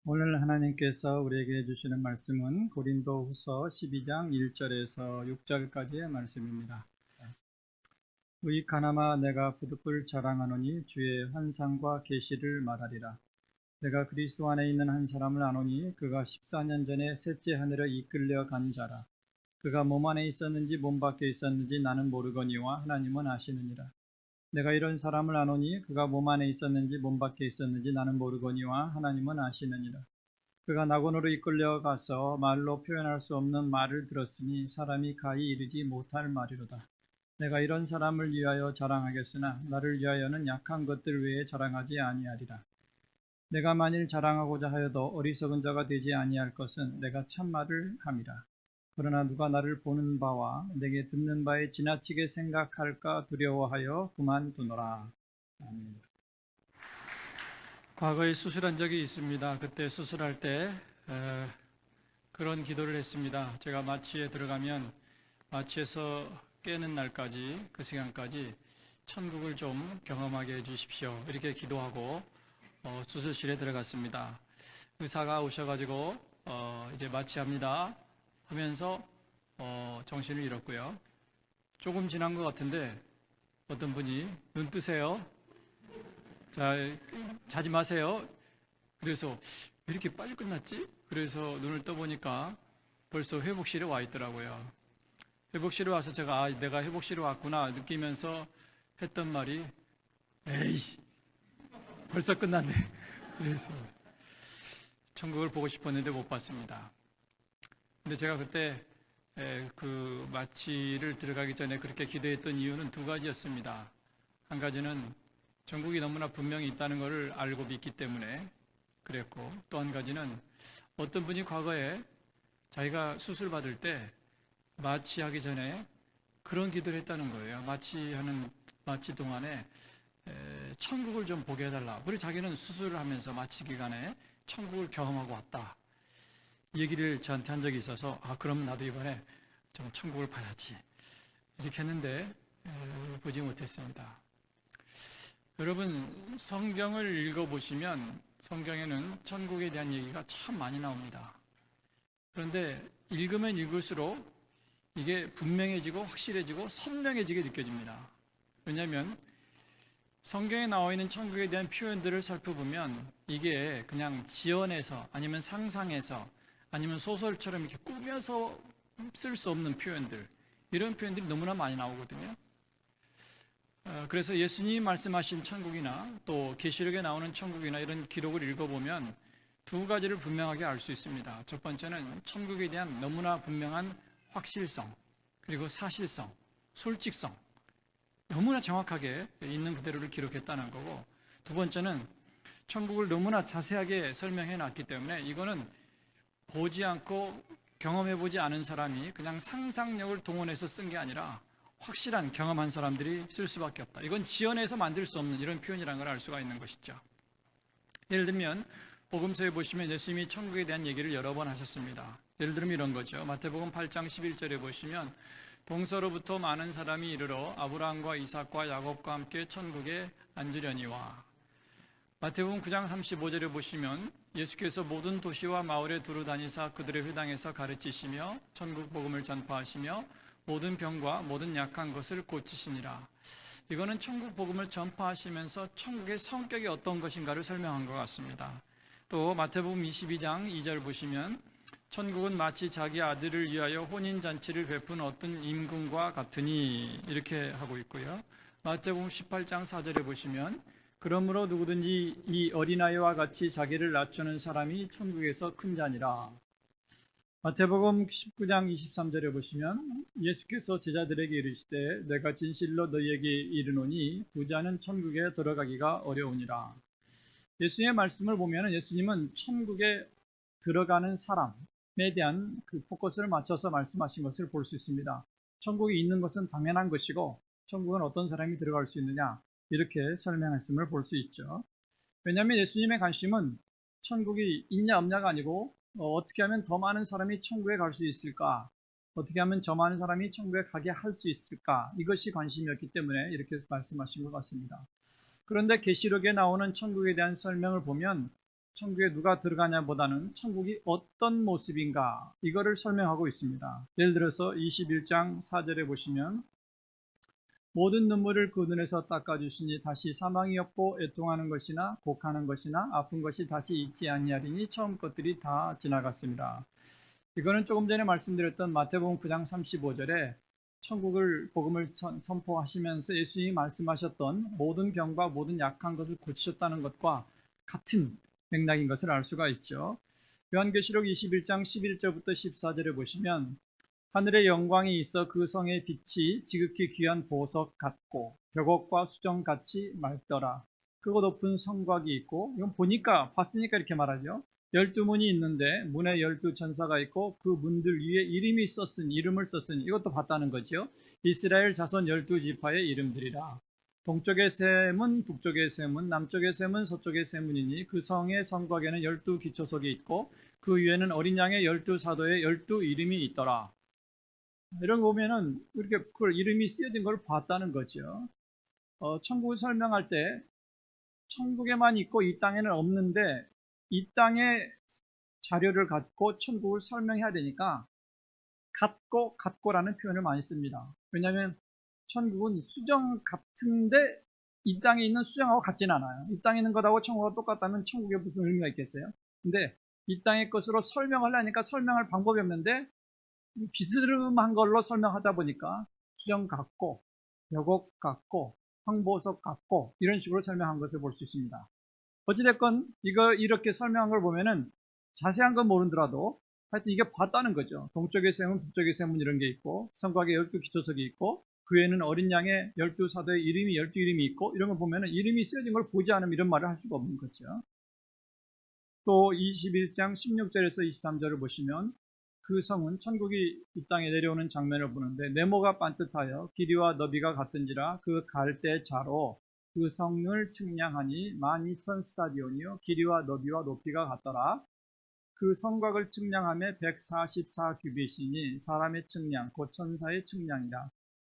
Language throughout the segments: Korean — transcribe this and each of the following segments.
오늘 하나님께서 우리에게 주시는 말씀은 고린도후서 12장 1절에서 6절까지의 말씀입니다. 의익하나마 내가 부득불 자랑하노니 주의 환상과 계시를 말하리라. 내가 그리스도 안에 있는 한 사람을 아노니 그가 14년 전에 셋째 하늘에 이끌려 간 자라. 그가 몸 안에 있었는지 몸 밖에 있었는지 나는 모르거니와 하나님은 아시느니라. 내가 이런 사람을 아노니 그가 몸 안에 있었는지 몸 밖에 있었는지 나는 모르거니와 하나님은 아시느니라. 그가 낙원으로 이끌려 가서 말로 표현할 수 없는 말을 들었으니 사람이 가히 이르지 못할 말이로다. 내가 이런 사람을 위하여 자랑하겠으나 나를 위하여는 약한 것들 외에 자랑하지 아니하리라. 내가 만일 자랑하고자 하여도 어리석은 자가 되지 아니할 것은 내가 참말을 함이라. 그러나 누가 나를 보는 바와 내게 듣는 바에 지나치게 생각할까 두려워하여 그만두노라. 아멘. 과거에 수술한 적이 있습니다. 그때 수술할 때 그런 기도를 했습니다. 제가 마취에 들어가면 마취에서 깨는 날까지, 그 시간까지 천국을 좀 경험하게 해주십시오. 이렇게 기도하고 수술실에 들어갔습니다. 의사가 오셔가지고 이제 마취합니다 하면서 정신을 잃었고요. 조금 지난 것 같은데 어떤 분이 눈 뜨세요. 자, 자지 마세요. 그래서 왜 이렇게 빨리 끝났지? 그래서 눈을 떠보니까 벌써 회복실에 와 있더라고요. 회복실에 와서 제가 내가 회복실에 왔구나 느끼면서 했던 말이 에이 벌써 끝났네. 그래서 천국을 보고 싶었는데 못 봤습니다. 근데 제가 그때 그 마취를 들어가기 전에 그렇게 기도했던 이유는 두 가지였습니다. 한 가지는 천국이 너무나 분명히 있다는 것을 알고 믿기 때문에 그랬고, 또 한 가지는 어떤 분이 과거에 자기가 수술 받을 때 마취하기 전에 그런 기도를 했다는 거예요. 마취 동안에 천국을 좀 보게 해달라. 그리고 자기는 수술을 하면서 마취 기간에 천국을 경험하고 왔다. 이 얘기를 저한테 한 적이 있어서 그럼 나도 이번에 좀 천국을 봐야지 이렇게 했는데 보지 못했습니다. 여러분, 성경을 읽어보시면 성경에는 천국에 대한 얘기가 참 많이 나옵니다. 그런데 읽으면 읽을수록 이게 분명해지고 확실해지고 선명해지게 느껴집니다. 왜냐하면 성경에 나와 있는 천국에 대한 표현들을 살펴보면 이게 그냥 지어내서 아니면 상상해서 아니면 소설처럼 이렇게 꾸며서 쓸 수 없는 표현들, 이런 표현들이 너무나 많이 나오거든요. 그래서 예수님이 말씀하신 천국이나 또 계시록에 나오는 천국이나 이런 기록을 읽어보면 두 가지를 분명하게 알 수 있습니다. 첫 번째는 천국에 대한 너무나 분명한 확실성, 그리고 사실성, 솔직성, 너무나 정확하게 있는 그대로를 기록했다는 거고, 두 번째는 천국을 너무나 자세하게 설명해 놨기 때문에 이거는 보지 않고 경험해 보지 않은 사람이 그냥 상상력을 동원해서 쓴 게 아니라 확실한 경험한 사람들이 쓸 수밖에 없다. 이건 지어내서 만들 수 없는 이런 표현이라는 걸 알 수가 있는 것이죠. 예를 들면 복음서에 보시면 예수님이 천국에 대한 얘기를 여러 번 하셨습니다. 예를 들면 이런 거죠. 마태복음 8장 11절에 보시면 동서로부터 많은 사람이 이르러 아브라함과 이삭과 야곱과 함께 천국에 앉으려니와. 마태복음 9장 35절에 보시면 예수께서 모든 도시와 마을에 두루 다니사 그들의 회당에서 가르치시며 천국 복음을 전파하시며 모든 병과 모든 약한 것을 고치시니라. 이거는 천국 복음을 전파하시면서 천국의 성격이 어떤 것인가를 설명한 것 같습니다. 또 마태복음 22장 2절 보시면 천국은 마치 자기 아들을 위하여 혼인잔치를 베푼 어떤 임금과 같으니 이렇게 하고 있고요. 마태복음 18장 4절에 보시면 그러므로 누구든지 이 어린아이와 같이 자기를 낮추는 사람이 천국에서 큰 자니라. 마태복음 19장 23절에 보시면 예수께서 제자들에게 이르시되 내가 진실로 너희에게 이르노니 부자는 천국에 들어가기가 어려우니라. 예수님의 말씀을 보면 예수님은 천국에 들어가는 사람에 대한 그 포커스를 맞춰서 말씀하신 것을 볼 수 있습니다. 천국이 있는 것은 당연한 것이고 천국은 어떤 사람이 들어갈 수 있느냐 이렇게 설명했음을 볼 수 있죠. 왜냐하면 예수님의 관심은 천국이 있냐 없냐가 아니고 어떻게 하면 더 많은 사람이 천국에 갈 수 있을까, 어떻게 하면 저 많은 사람이 천국에 가게 할 수 있을까, 이것이 관심이었기 때문에 이렇게 말씀하신 것 같습니다. 그런데 계시록에 나오는 천국에 대한 설명을 보면 천국에 누가 들어가냐 보다는 천국이 어떤 모습인가 이거를 설명하고 있습니다. 예를 들어서 21장 4절에 보시면 모든 눈물을 그 눈에서 닦아주시니 다시 사망이 없고 애통하는 것이나 곡하는 것이나 아픈 것이 다시 있지 아니하리니 처음 것들이 다 지나갔습니다. 이거는 조금 전에 말씀드렸던 마태복음 9장 35절에 천국을 복음을 선포하시면서 예수님이 말씀하셨던 모든 병과 모든 약한 것을 고치셨다는 것과 같은 맥락인 것을 알 수가 있죠. 요한계시록 21장 11절부터 14절에 보시면 하늘의 영광이 있어 그 성의 빛이 지극히 귀한 보석 같고 벽옥과 수정같이 맑더라. 크고 높은 성곽이 있고, 이건 봤으니까 이렇게 말하죠. 12문이 있는데 문에 12천사가 있고 그 문들 위에 이름을 썼으니 이것도 봤다는 거죠. 이스라엘 자손 12지파의 이름들이라. 동쪽의 세 문, 북쪽의 세 문, 남쪽의 세 문, 서쪽의 세 문이니 그 성의 성곽에는 12기초석이 있고 그 위에는 어린 양의 12사도의 12이름이 있더라. 이런 거 보면은 이렇게 그 이름이 쓰여진 걸 봤다는 거죠. 천국을 설명할 때 천국에만 있고 이 땅에는 없는데 이 땅의 자료를 갖고 천국을 설명해야 되니까 같고라는 표현을 많이 씁니다. 왜냐하면 천국은 수정 같은데 이 땅에 있는 수정하고 같진 않아요. 이 땅에 있는 것하고 천국하고 똑같다면 천국에 무슨 의미가 있겠어요? 근데 이 땅의 것으로 설명하려니까 설명할 방법이 없는데 비스름한 걸로 설명하다 보니까 수정 같고 벽옥 같고 황보석 같고 이런 식으로 설명한 것을 볼 수 있습니다. 어찌됐건 이렇게 설명한 걸 보면은 자세한 건 모르더라도 하여튼 이게 봤다는 거죠. 동쪽의 세문, 북쪽의 세문 이런 게 있고 성곽에 12기초석이 있고 그 외에는 어린 양의 12사도의 이름이 12이름이 있고 이런 걸 보면은 이름이 쓰여진 걸 보지 않으면 이런 말을 할 수가 없는 거죠. 또 21장 16절에서 23절을 보시면 그 성은 천국이 이 땅에 내려오는 장면을 보는데 네모가 반듯하여 길이와 너비가 같은지라 그 갈대자로 그 성을 측량하니 12,000 스타디온이요 길이와 너비와 높이가 같더라. 그 성곽을 측량함에 144규빗이니 사람의 측량 곧 천사의 측량이라.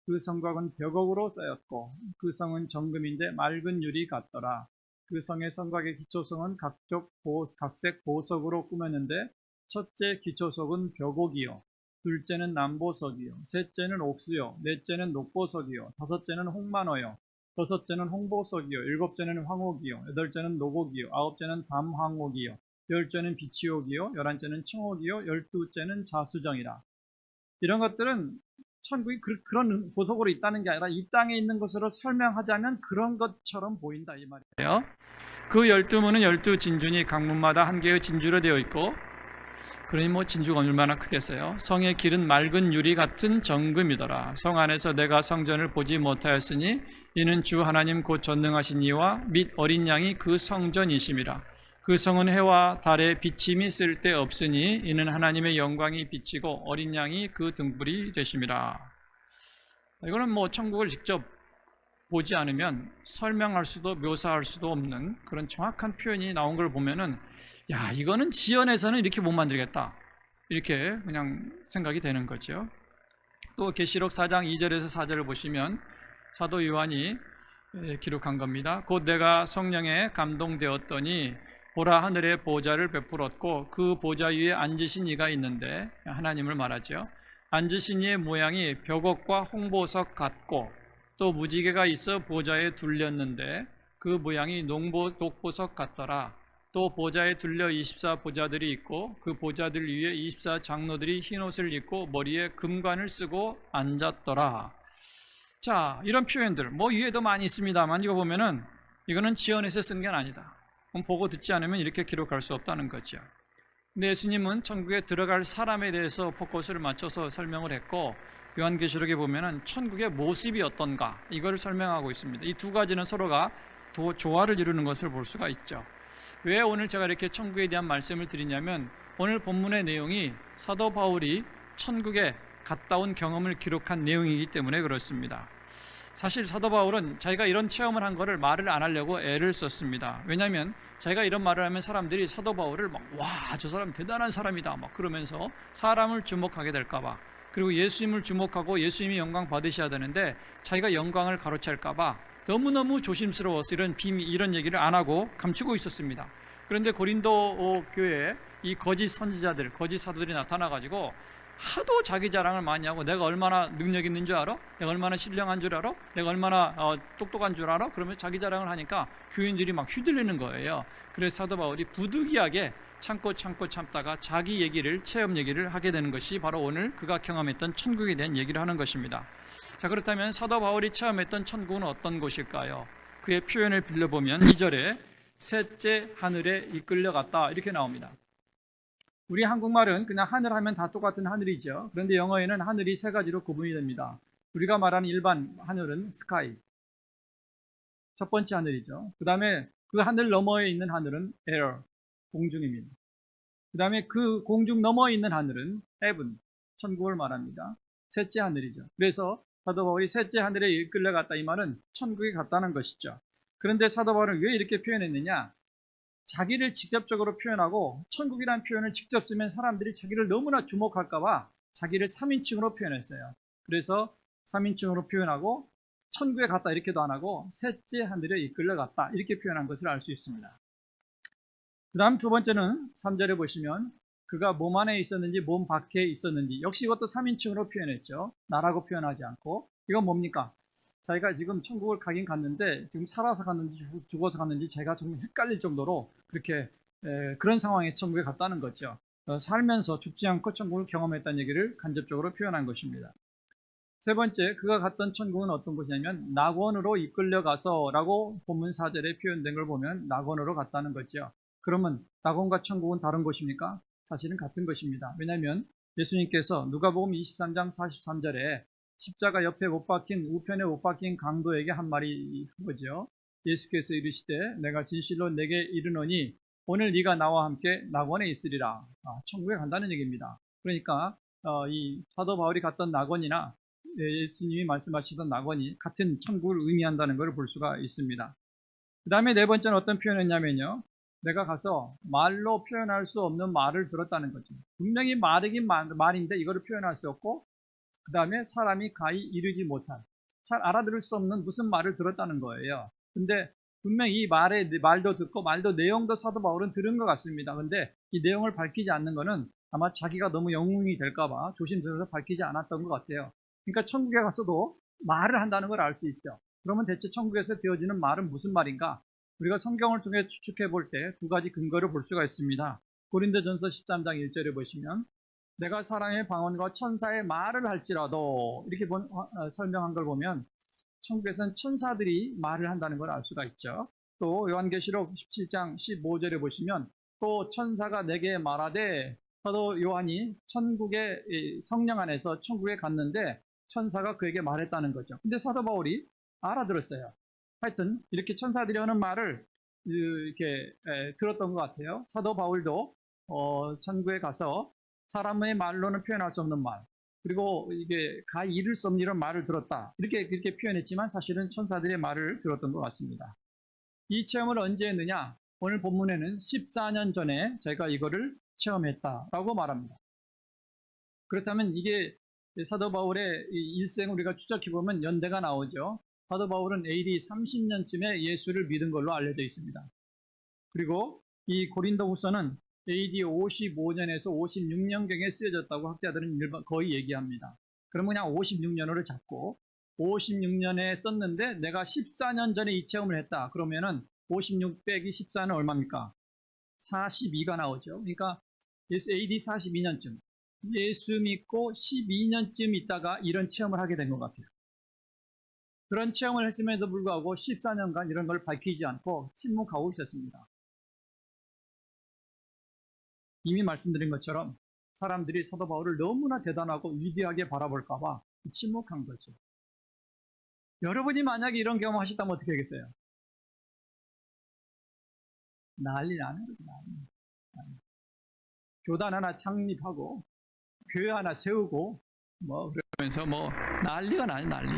그 성곽은 벽옥으로 쌓였고 그 성은 정금인데 맑은 유리 같더라. 그 성의 성곽의 기초성은 각색 보석으로 꾸몄는데 첫째 기초석은 벽옥이요 둘째는 남보석이요 셋째는 옥수요 넷째는 녹보석이요 다섯째는 홍만호요 여섯째는 홍보석이요 일곱째는 황옥이요 여덟째는 녹옥이요 아홉째는 담황옥이요 열째는 비치옥이요 열한째는 청옥이요 열두째는 자수정이라. 이런 것들은 천국이 그런 보석으로 있다는 게 아니라 이 땅에 있는 것으로 설명하자면 그런 것처럼 보인다 이 말이에요. 그 12문은 12진주니 각 문마다 한 개의 진주로 되어 있고 그러니 진주가 얼마나 크겠어요. 성의 길은 맑은 유리 같은 정금이더라. 성 안에서 내가 성전을 보지 못하였으니 이는 주 하나님 곧 전능하신 이와 및 어린 양이 그 성전이심이라. 그 성은 해와 달의 비침이 쓸데없으니 이는 하나님의 영광이 비치고 어린 양이 그 등불이 되심이라. 이거는 천국을 직접 보지 않으면 설명할 수도 묘사할 수도 없는 그런 정확한 표현이 나온 걸 보면은 야, 이거는 지연해서는 이렇게 못 만들겠다. 이렇게 그냥 생각이 되는 거죠. 또 계시록 4장 2절에서 4절을 보시면 사도 요한이 기록한 겁니다. 곧 내가 성령에 감동되었더니 보라 하늘의 보좌를 베풀었고 그 보좌 위에 앉으신 이가 있는데 하나님을 말하죠. 앉으신 이의 모양이 벽옥과 홍보석 같고 또 무지개가 있어 보좌에 둘렸는데 그 모양이 녹보석 같더라. 또 보좌에 둘려 24 보좌들이 있고 그 보좌들 위에 24 장로들이 흰옷을 입고 머리에 금관을 쓰고 앉았더라. 자, 이런 표현들 위에도 많이 있습니다만 이거 보면은 이거는 지어내서 쓴 게 아니다. 보고 듣지 않으면 이렇게 기록할 수 없다는 거죠. 근데 예수님은 천국에 들어갈 사람에 대해서 포커스를 맞춰서 설명을 했고 요한계시록에 보면은 천국의 모습이 어떤가 이걸 설명하고 있습니다. 이 두 가지는 서로가 조화를 이루는 것을 볼 수가 있죠. 왜 오늘 제가 이렇게 천국에 대한 말씀을 드리냐면 오늘 본문의 내용이 사도 바울이 천국에 갔다 온 경험을 기록한 내용이기 때문에 그렇습니다. 사실 사도 바울은 자기가 이런 체험을 한 거를 말을 안 하려고 애를 썼습니다. 왜냐하면 자기가 이런 말을 하면 사람들이 사도 바울을 와, 저 사람 대단한 사람이다 그러면서 사람을 주목하게 될까 봐, 그리고 예수님을 주목하고 예수님이 영광 받으셔야 되는데 자기가 영광을 가로챌까 봐 너무너무 조심스러워서 이런 얘기를 안 하고 감추고 있었습니다. 그런데 고린도 교회에 이 거짓 선지자들, 거짓 사도들이 나타나가지고 하도 자기 자랑을 많이 하고 내가 얼마나 능력 있는 줄 알아? 내가 얼마나 신령한 줄 알아? 내가 얼마나 똑똑한 줄 알아? 그러면 자기 자랑을 하니까 교인들이 막 휘둘리는 거예요. 그래서 사도 바울이 부득이하게 참고 참다가 자기 얘기를, 체험 얘기를 하게 되는 것이 바로 오늘 그가 경험했던 천국에 대한 얘기를 하는 것입니다. 자, 그렇다면 사도 바울이 체험했던 천국은 어떤 곳일까요? 그의 표현을 빌려보면 2절에 셋째 하늘에 이끌려갔다 이렇게 나옵니다. 우리 한국말은 그냥 하늘 하면 다 똑같은 하늘이죠. 그런데 영어에는 하늘이 세 가지로 구분이 됩니다. 우리가 말하는 일반 하늘은 스카이, 첫 번째 하늘이죠. 그 다음에 그 하늘 너머에 있는 하늘은 에어, 공중입니다. 그 다음에 그 공중 너머에 있는 하늘은 heaven, 천국을 말합니다. 셋째 하늘이죠. 그래서 사도 바울이 셋째 하늘에 이끌려갔다 이 말은 천국에 갔다는 것이죠. 그런데 사도 바울은 왜 이렇게 표현했느냐? 자기를 직접적으로 표현하고 천국이라는 표현을 직접 쓰면 사람들이 자기를 너무나 주목할까 봐 자기를 3인칭으로 표현했어요. 그래서 3인칭으로 표현하고 천국에 갔다 이렇게도 안 하고 셋째 하늘에 이끌려갔다 이렇게 표현한 것을 알 수 있습니다. 그 다음 두 번째는 3절에 보시면 그가 몸 안에 있었는지 몸 밖에 있었는지 역시 이것도 3인칭으로 표현했죠. 나라고 표현하지 않고. 이건 뭡니까? 자기가 지금 천국을 가긴 갔는데 지금 살아서 갔는지 죽어서 갔는지 제가 좀 헷갈릴 정도로 그렇게 그런 상황에 천국에 갔다는 거죠. 살면서 죽지 않고 천국을 경험했다는 얘기를 간접적으로 표현한 것입니다. 세 번째, 그가 갔던 천국은 어떤 곳이냐면 낙원으로 이끌려가서 라고 본문 4절에 표현된 걸 보면 낙원으로 갔다는 거죠. 그러면 낙원과 천국은 다른 곳입니까? 사실은 같은 것입니다. 왜냐하면 예수님께서 누가복음 23장 43절에 십자가 옆에 못 박힌 우편에 못 박힌 강도에게 한 말이 그거죠. 예수께서 이르시되 내가 진실로 내게 이르노니 오늘 네가 나와 함께 낙원에 있으리라. 천국에 간다는 얘기입니다. 그러니까 이 사도 바울이 갔던 낙원이나 예수님이 말씀하시던 낙원이 같은 천국을 의미한다는 것을 볼 수가 있습니다. 그 다음에 네 번째는 어떤 표현이었냐면요. 내가 가서 말로 표현할 수 없는 말을 들었다는 거죠. 분명히 말이긴 말인데 이거를 표현할 수 없고 그 다음에 사람이 가히 이르지 못한, 잘 알아들을 수 없는 무슨 말을 들었다는 거예요. 근데 분명히 이 말도 듣고 말도 내용도 사도 바울은 들은 것 같습니다. 근데 이 내용을 밝히지 않는 거는 아마 자기가 너무 영웅이 될까봐 조심스러워서 밝히지 않았던 것 같아요. 그러니까 천국에 가서도 말을 한다는 걸 알 수 있죠. 그러면 대체 천국에서 되어지는 말은 무슨 말인가? 우리가 성경을 통해 추측해 볼 때 두 가지 근거를 볼 수가 있습니다. 고린도전서 13장 1절에 보시면 내가 사람의 방언과 천사의 말을 할지라도 이렇게 설명한 걸 보면 천국에서는 천사들이 말을 한다는 걸 알 수가 있죠. 또 요한계시록 17장 15절에 보시면 또 천사가 내게 말하되 사도 요한이 천국의 성령 안에서 천국에 갔는데 천사가 그에게 말했다는 거죠. 근데 사도 바울이 알아들었어요. 하여튼 이렇게 천사들이 하는 말을 이렇게 들었던 것 같아요. 사도 바울도 천국에 가서 사람의 말로는 표현할 수 없는 말, 그리고 이게 가히 이룰 수 없는 이런 말을 들었다. 그렇게 표현했지만 사실은 천사들의 말을 들었던 것 같습니다. 이 체험을 언제 했느냐? 오늘 본문에는 14년 전에 제가 이거를 체험했다라고 말합니다. 그렇다면 이게 사도 바울의 일생을 우리가 추적해보면 연대가 나오죠. 사도 바울은 AD 30년쯤에 예수를 믿은 걸로 알려져 있습니다. 그리고 이 고린도후서는 AD 55년에서 56년경에 쓰여졌다고 학자들은 거의 얘기합니다. 그러면 그냥 56년으로 잡고 56년에 썼는데 내가 14년 전에 이 체험을 했다. 그러면은 56 빼기 14는 얼마입니까? 42가 나오죠. 그러니까 AD 42년쯤 예수 믿고 12년쯤 있다가 이런 체험을 하게 된 것 같아요. 그런 체험을 했음에도 불구하고 14년간 이런 걸 밝히지 않고 침묵하고 있었습니다. 이미 말씀드린 것처럼 사람들이 사도 바울을 너무나 대단하고 위대하게 바라볼까 봐 침묵한 거죠. 여러분이 만약에 이런 경험 하셨다면 어떻게 하겠어요? 난리 나는 거죠. 난리. 교단 하나 창립하고 교회 하나 세우고 그러면서 난리가 나요. 난리.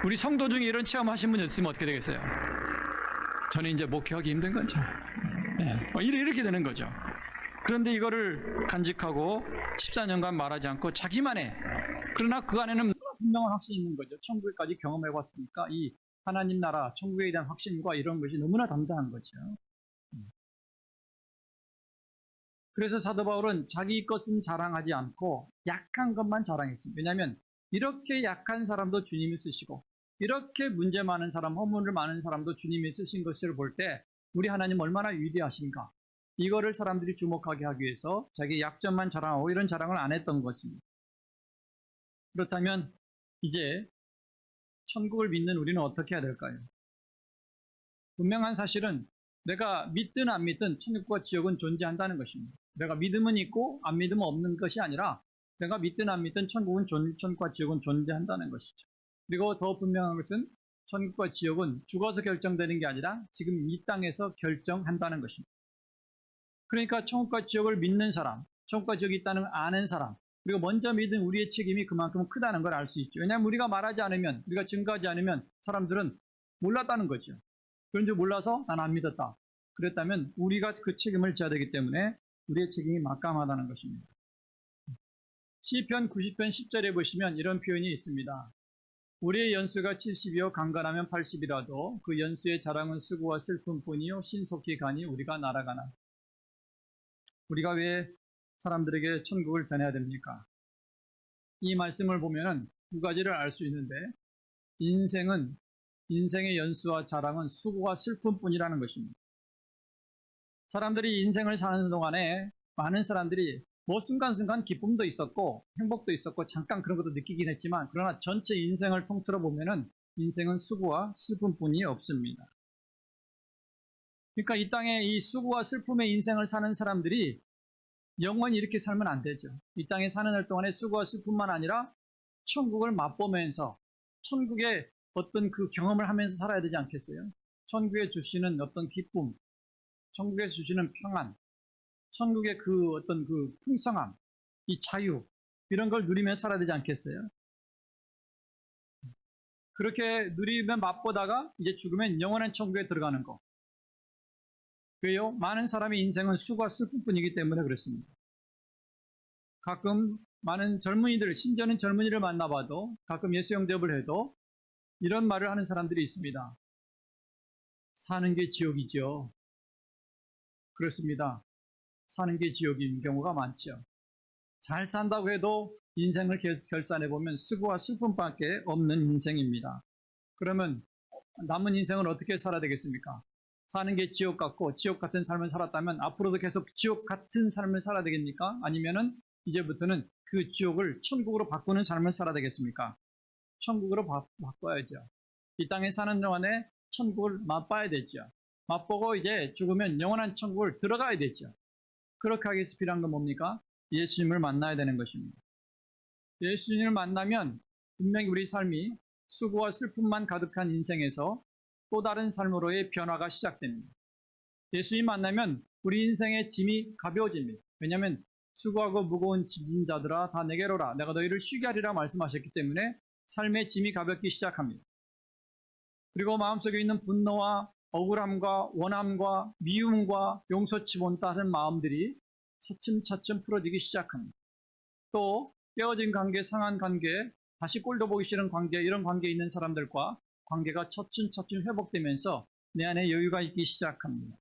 우리 성도 중에 이런 체험하신 분 있으면 어떻게 되겠어요? 저는 이제 목회하기 힘든 거죠. 이렇게 되는 거죠. 그런데 이거를 간직하고 14년간 말하지 않고 자기만의, 그러나 그 안에는 분명한 확신이 있는 거죠. 천국까지 경험해 봤으니까 이 하나님 나라, 천국에 대한 확신과 이런 것이 너무나 담대한 거죠. 그래서 사도 바울은 자기 것은 자랑하지 않고 약한 것만 자랑했습니다. 왜냐하면 이렇게 약한 사람도 주님이 쓰시고 이렇게 문제 많은 사람, 허물을 많은 사람도 주님이 쓰신 것을 볼 때 우리 하나님 얼마나 위대하신가. 이거를 사람들이 주목하게 하기 위해서 자기 약점만 자랑하고 이런 자랑을 안 했던 것입니다. 그렇다면 이제 천국을 믿는 우리는 어떻게 해야 될까요? 분명한 사실은 내가 믿든 안 믿든 천국과 지옥은 존재한다는 것입니다. 내가 믿으면 있고 안 믿으면 없는 것이 아니라 내가 믿든 안 믿든 천국과 지옥은 존재한다는 것이죠. 그리고 더 분명한 것은 천국과 지옥은 죽어서 결정되는 게 아니라 지금 이 땅에서 결정한다는 것입니다. 그러니까 천국과 지옥을 믿는 사람, 천국과 지옥이 있다는 걸 아는 사람, 그리고 먼저 믿은 우리의 책임이 그만큼 크다는 걸 알 수 있죠. 왜냐하면 우리가 말하지 않으면, 우리가 증거하지 않으면 사람들은 몰랐다는 거죠. 그런 줄 몰라서 난 안 믿었다. 그랬다면 우리가 그 책임을 져야 되기 때문에 우리의 책임이 막강하다는 것입니다. 시편 90편 10절에 보시면 이런 표현이 있습니다. 우리의 연수가 70이요 강건하면 80이라도 그 연수의 자랑은 수고와 슬픔뿐이요 신속히 가니 우리가 날아가나. 우리가 왜 사람들에게 천국을 전해야 됩니까? 이 말씀을 보면 두 가지를 알 수 있는데 인생의 연수와 자랑은 수고와 슬픔뿐이라는 것입니다. 사람들이 인생을 사는 동안에 많은 사람들이 뭐 순간순간 기쁨도 있었고 행복도 있었고 잠깐 그런 것도 느끼긴 했지만 그러나 전체 인생을 통틀어 보면은 인생은 수고와 슬픔뿐이 없습니다. 그러니까 이 땅에 이 수고와 슬픔의 인생을 사는 사람들이 영원히 이렇게 살면 안 되죠. 이 땅에 사는 날 동안에 수고와 슬픔만 아니라 천국을 맛보면서 천국의 어떤 그 경험을 하면서 살아야 되지 않겠어요? 천국에 주시는 어떤 기쁨, 천국에 주시는 평안, 천국의 그 어떤 그 풍성함, 이 자유, 이런 걸 누리며 살아야 되지 않겠어요? 그렇게 누리며 맛보다가 이제 죽으면 영원한 천국에 들어가는 거. 왜요? 많은 사람의 인생은 수고와 슬픔뿐이기 때문에 그렇습니다. 가끔 많은 젊은이들, 심지어는 젊은이를 만나봐도 가끔 예수 영접을 해도 이런 말을 하는 사람들이 있습니다. 사는 게 지옥이죠. 그렇습니다. 사는 게 지옥인 경우가 많죠. 잘 산다고 해도 인생을 결산해보면 수고와 슬픔밖에 없는 인생입니다. 그러면 남은 인생은 어떻게 살아야 되겠습니까? 사는 게 지옥 같고 지옥 같은 삶을 살았다면 앞으로도 계속 지옥 같은 삶을 살아야 되겠습니까? 아니면은 이제부터는 그 지옥을 천국으로 바꾸는 삶을 살아야 되겠습니까? 천국으로 바꿔야죠. 이 땅에 사는 동안에 천국을 맛봐야 되죠. 맛보고 이제 죽으면 영원한 천국을 들어가야 되죠. 그렇게 하기 위해서 필요한 건 뭡니까? 예수님을 만나야 되는 것입니다. 예수님을 만나면 분명히 우리 삶이 수고와 슬픔만 가득한 인생에서 또 다른 삶으로의 변화가 시작됩니다. 예수님 만나면 우리 인생의 짐이 가벼워집니다. 왜냐하면 수고하고 무거운 짐진 자들아 다 내게로 오라 내가 너희를 쉬게 하리라 말씀하셨기 때문에 삶의 짐이 가볍기 시작합니다. 그리고 마음속에 있는 분노와 억울함과 원함과 미움과 용서치 못하는 마음들이 차츰차츰 풀어지기 시작합니다. 또 깨어진 관계, 상한 관계, 다시 꼴도 보기 싫은 관계, 이런 관계에 있는 사람들과 관계가 차츰차츰 회복되면서 내 안에 여유가 있기 시작합니다.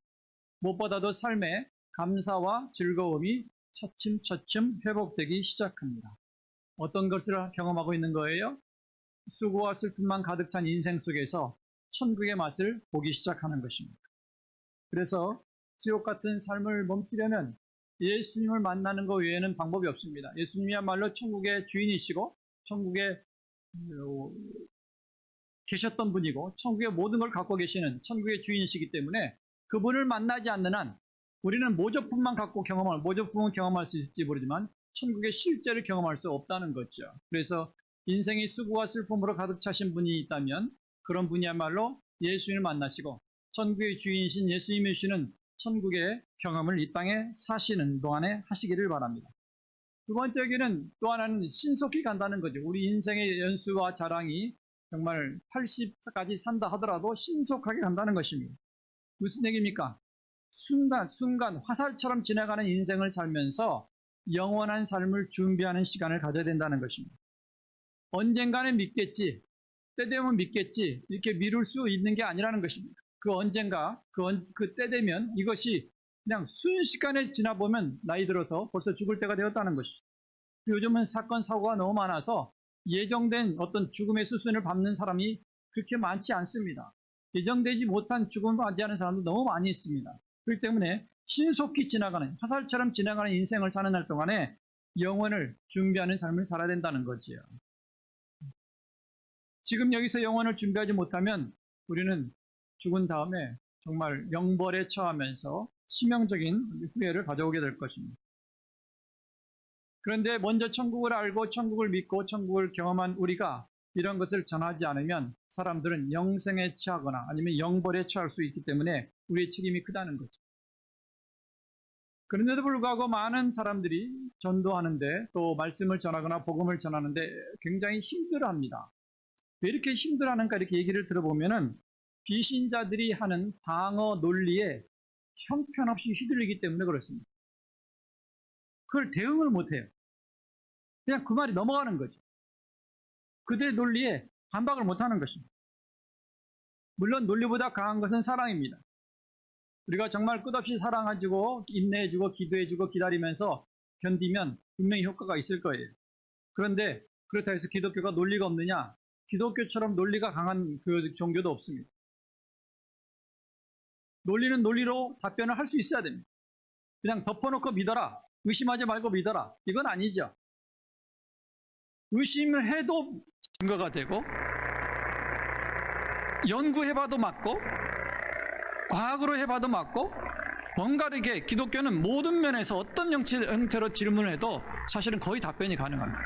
무엇보다도 삶에 감사와 즐거움이 차츰차츰 회복되기 시작합니다. 어떤 것을 경험하고 있는 거예요? 수고와 슬픔만 가득 찬 인생 속에서 천국의 맛을 보기 시작하는 것입니다. 그래서 지옥 같은 삶을 멈추려면 예수님을 만나는 것 외에는 방법이 없습니다. 예수님이야말로 천국의 주인이시고 천국에 계셨던 분이고 천국의 모든 걸 갖고 계시는 천국의 주인이시기 때문에 그분을 만나지 않는 한 우리는 모조품만 갖고 모조품은 경험할 수 있을지 모르지만 천국의 실제를 경험할 수 없다는 거죠. 그래서 인생이 수고와 슬픔으로 가득 차신 분이 있다면 그런 분이야말로 예수님을 만나시고 천국의 주인이신 예수님이 주시는 천국의 경험을 이 땅에 사시는 동안에 하시기를 바랍니다. 두 번째 얘기는 또 하나는 신속히 간다는 거죠. 우리 인생의 연수와 자랑이 정말 80까지 산다 하더라도 신속하게 간다는 것입니다. 무슨 얘기입니까? 순간 화살처럼 지나가는 인생을 살면서 영원한 삶을 준비하는 시간을 가져야 된다는 것입니다. 언젠가는 믿겠지, 때 되면 믿겠지 이렇게 미룰 수 있는 게 아니라는 것입니다. 그 언젠가 그 때 되면 이것이 그냥 순식간에 지나보면 나이 들어서 벌써 죽을 때가 되었다는 것이죠. 요즘은 사건, 사고가 너무 많아서 예정된 어떤 죽음의 수순을 밟는 사람이 그렇게 많지 않습니다. 예정되지 못한 죽음을 맞이하는 사람도 너무 많이 있습니다. 그렇기 때문에 신속히 지나가는, 화살처럼 지나가는 인생을 사는 날 동안에 영혼을 준비하는 삶을 살아야 된다는 거지요. 지금 여기서 영혼을 준비하지 못하면 우리는 죽은 다음에 정말 영벌에 처하면서 치명적인 후회를 가져오게 될 것입니다. 그런데 먼저 천국을 알고 천국을 믿고 천국을 경험한 우리가 이런 것을 전하지 않으면 사람들은 영생에 처하거나 아니면 영벌에 처할 수 있기 때문에 우리의 책임이 크다는 거죠. 그런데도 불구하고 많은 사람들이 전도하는데 또 말씀을 전하거나 복음을 전하는데 굉장히 힘들어합니다. 왜 이렇게 힘들어하는가 이렇게 얘기를 들어보면은 비신자들이 하는 방어 논리에 형편없이 휘둘리기 때문에 그렇습니다. 그걸 대응을 못해요. 그냥 그 말이 넘어가는 거죠. 그들의 논리에 반박을 못하는 것입니다. 물론 논리보다 강한 것은 사랑입니다. 우리가 정말 끝없이 사랑해주고 인내해주고 기도해주고 기다리면서 견디면 분명히 효과가 있을 거예요. 그런데 그렇다고 해서 기독교가 논리가 없느냐? 기독교처럼 논리가 강한 그 종교도 없습니다. 논리는 논리로 답변을 할 수 있어야 됩니다. 그냥 덮어놓고 믿어라. 의심하지 말고 믿어라. 이건 아니죠. 의심을 해도 증거가 되고 연구해봐도 맞고 과학으로 해봐도 맞고 뭔가 이렇게 기독교는 모든 면에서 어떤 형태로 질문을 해도 사실은 거의 답변이 가능합니다.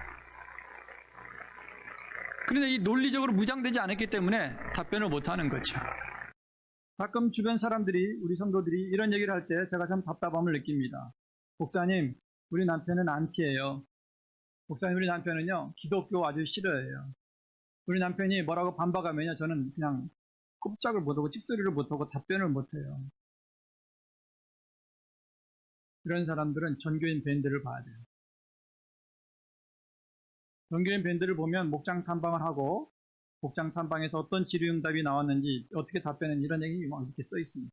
그런데 이 논리적으로 무장되지 않았기 때문에 답변을 못하는 거죠. 가끔 주변 사람들이 우리 성도들이 이런 얘기를 할 때 제가 참 답답함을 느낍니다. 목사님, 우리 남편은 안티예요. 목사님, 우리 남편은요 기독교 아주 싫어해요. 우리 남편이 뭐라고 반박하면요 저는 그냥 꼼짝을 못하고 찍소리를 못하고 답변을 못해요. 이런 사람들은 전교인 밴드를 봐야 돼요. 전교인 밴드를 보면 목장 탐방을 하고 목장 탐방에서 어떤 질의응답이 나왔는지 어떻게 답변했는지 이런 얘기 막 이렇게 써 있습니다.